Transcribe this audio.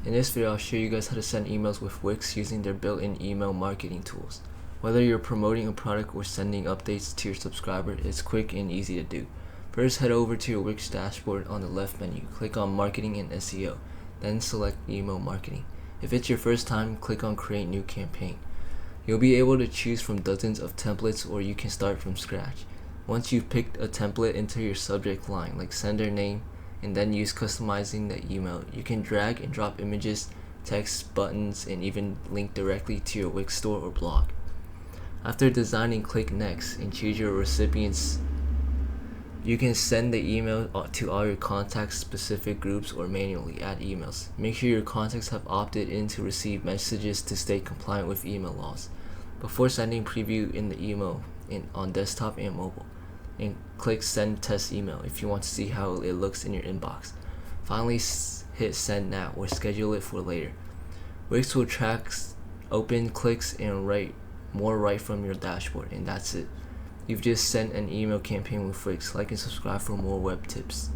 In this video, I'll show you guys how to send emails with Wix using their built-in email marketing tools. Whether you're promoting a product or sending updates to your subscriber, it's quick and easy to do. First, head over to your Wix dashboard on the left menu. Click on Marketing and SEO, then select Email Marketing. If it's your first time, click on Create New Campaign. You'll be able to choose from dozens of templates, or you can start from scratch. Once you've picked a template, enter your subject line like sender name, and then use customizing the email. You can drag and drop images, text, buttons, and even link directly to your Wix store or blog. After designing, click Next and choose your recipients. You can send the email to all your contacts, specific groups, or manually add emails. Make sure your contacts have opted in to receive messages to stay compliant with email laws. Before sending, preview in the email on desktop and mobile, and click Send Test Email if you want to see how it looks in your inbox. Finally, hit Send Now or schedule it for later. Wix will track open clicks and write more right from your dashboard, and that's it. You've just sent an email campaign with Wix. Like and subscribe for more web tips.